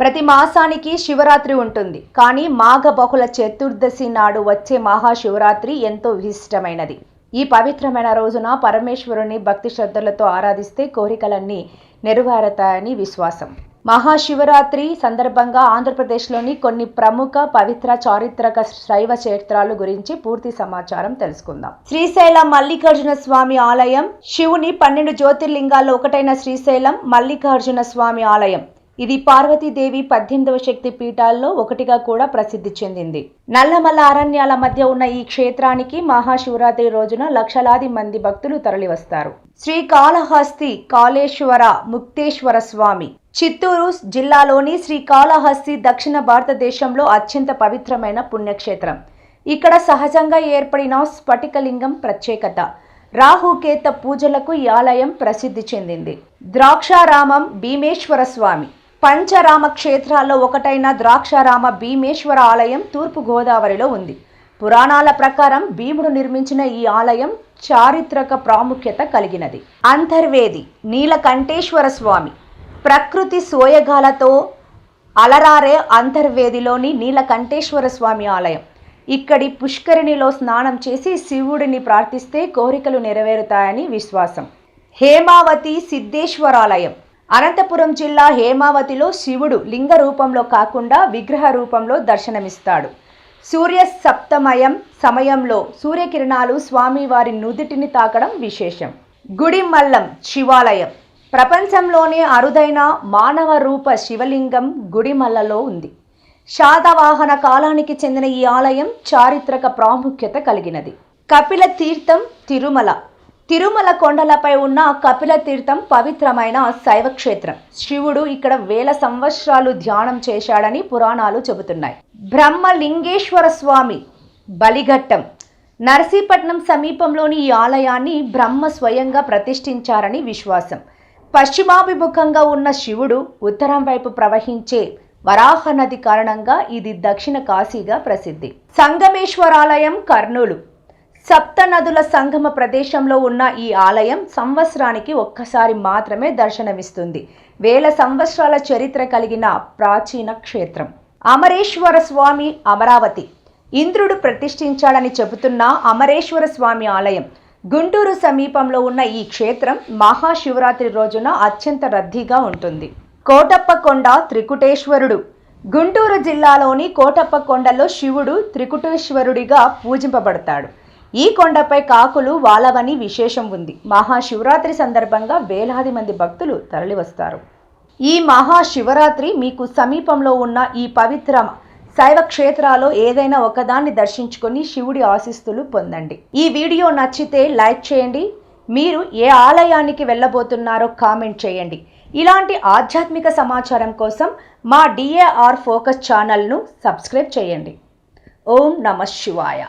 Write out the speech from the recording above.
ప్రతి మాసానికి శివరాత్రి ఉంటుంది. కానీ మాఘ బహుళ చతుర్దశి నాడు వచ్చే మహాశివరాత్రి ఎంతో విశిష్టమైనది. ఈ పవిత్రమైన రోజున పరమేశ్వరుని భక్తి శ్రద్ధలతో ఆరాధిస్తే కోరికలన్నీ నెరవేరుతాయని విశ్వాసం. మహాశివరాత్రి సందర్భంగా ఆంధ్రప్రదేశ్లోని కొన్ని ప్రముఖ పవిత్ర చారిత్రక శైవ క్షేత్రాల గురించి పూర్తి సమాచారం తెలుసుకుందాం. శ్రీశైలం మల్లికార్జున స్వామి ఆలయం. శివుని 12 జ్యోతిర్లింగాల్లో ఒకటైన శ్రీశైలం మల్లికార్జున స్వామి ఆలయం. ఇది పార్వతీదేవి 18వ శక్తి పీఠాల్లో ఒకటిగా కూడా ప్రసిద్ధి చెందింది. నల్లమల్ల అరణ్యాల మధ్య ఉన్న ఈ క్షేత్రానికి మహాశివరాత్రి రోజున లక్షలాది మంది భక్తులు తరలివస్తారు. శ్రీకాళహస్తి కాళేశ్వర ముక్తేశ్వర స్వామి. చిత్తూరు జిల్లాలోని శ్రీకాళహస్తి దక్షిణ భారతదేశంలో అత్యంత పవిత్రమైన పుణ్యక్షేత్రం. ఇక్కడ సహజంగా ఏర్పడిన స్ఫటికలింగం ప్రత్యేకత. రాహుకేత పూజలకు ఈ ఆలయం ప్రసిద్ధి చెందింది. ద్రాక్షారామం భీమేశ్వర స్వామి. పంచరామ క్షేత్రాల్లో ఒకటైన ద్రాక్షారామ భీమేశ్వర ఆలయం తూర్పు గోదావరిలో ఉంది. పురాణాల ప్రకారం భీముడు నిర్మించిన ఈ ఆలయం చారిత్రక ప్రాముఖ్యత కలిగినది. అంతర్వేది నీలకంఠేశ్వర స్వామి. ప్రకృతి సోయగాలతో అలరారే అంతర్వేదిలోని నీలకంఠేశ్వర స్వామి ఆలయం. ఇక్కడి పుష్కరిణిలో స్నానం చేసి శివుడిని ప్రార్థిస్తే కోరికలు నెరవేరుతాయని విశ్వాసం. హేమావతి సిద్ధేశ్వరాలయం. అనంతపురం జిల్లా హేమావతిలో శివుడు లింగ రూపంలో కాకుండా విగ్రహ రూపంలో దర్శనమిస్తాడు. సూర్య సప్తమయం సమయంలో సూర్యకిరణాలు స్వామివారి నుదిటిని తాకడం విశేషం. గుడిమల్లం శివాలయం. ప్రపంచంలోనే అరుదైన మానవ రూప శివలింగం గుడిమల్లలో ఉంది. శాతవాహన కాలానికి చెందిన ఈ ఆలయం చారిత్రక ప్రాముఖ్యత కలిగినది. కపిల తీర్థం తిరుమల. తిరుమల కొండలపై ఉన్న కపిల తీర్థం పవిత్రమైన శైవ క్షేత్రం. శివుడు ఇక్కడ 1000 సంవత్సరాలు ధ్యానం చేశాడని పురాణాలు చెబుతున్నాయి. బ్రహ్మలింగేశ్వర స్వామి బలిఘట్టం. నర్సీపట్నం సమీపంలోని ఈ ఆలయాన్ని బ్రహ్మ స్వయంగా ప్రతిష్ఠించారని విశ్వాసం. పశ్చిమాభిముఖంగా ఉన్న శివుడు ఉత్తరం వైపు ప్రవహించే వరాహ నది కారణంగా ఇది దక్షిణ కాశీగా ప్రసిద్ధి. సంగమేశ్వరాలయం కర్నూలు. సప్త నదుల సంగమ ప్రదేశంలో ఉన్న ఈ ఆలయం సంవత్సరానికి ఒక్కసారి మాత్రమే దర్శనమిస్తుంది. 1000 సంవత్సరాల చరిత్ర కలిగిన ప్రాచీన క్షేత్రం. అమరేశ్వర స్వామి అమరావతి. ఇంద్రుడు ప్రతిష్ఠించాడని చెబుతున్న అమరేశ్వర స్వామి ఆలయం గుంటూరు సమీపంలో ఉన్న ఈ క్షేత్రం మహాశివరాత్రి రోజున అత్యంత రద్దీగా ఉంటుంది. కోటప్పకొండ త్రికుటేశ్వరుడు. గుంటూరు జిల్లాలోని కోటప్పకొండలో శివుడు త్రికుటేశ్వరుడిగా పూజింపబడతాడు. ఈ కొండపై కాకులు వాలవని విశేషం ఉంది. మహాశివరాత్రి సందర్భంగా వేలాది మంది భక్తులు తరలివస్తారు. ఈ మహాశివరాత్రి మీకు సమీపంలో ఉన్న ఈ పవిత్ర శైవ క్షేత్రాల్లో ఏదైనా ఒకదాన్ని దర్శించుకొని శివుడి ఆశీస్సులు పొందండి. ఈ వీడియో నచ్చితే లైక్ చేయండి. మీరు ఏ ఆలయానికి వెళ్ళబోతున్నారో కామెంట్ చేయండి. ఇలాంటి ఆధ్యాత్మిక సమాచారం కోసం మా DAR ఫోకస్ ఛానల్ను సబ్స్క్రైబ్ చేయండి. ఓం నమః శివాయ.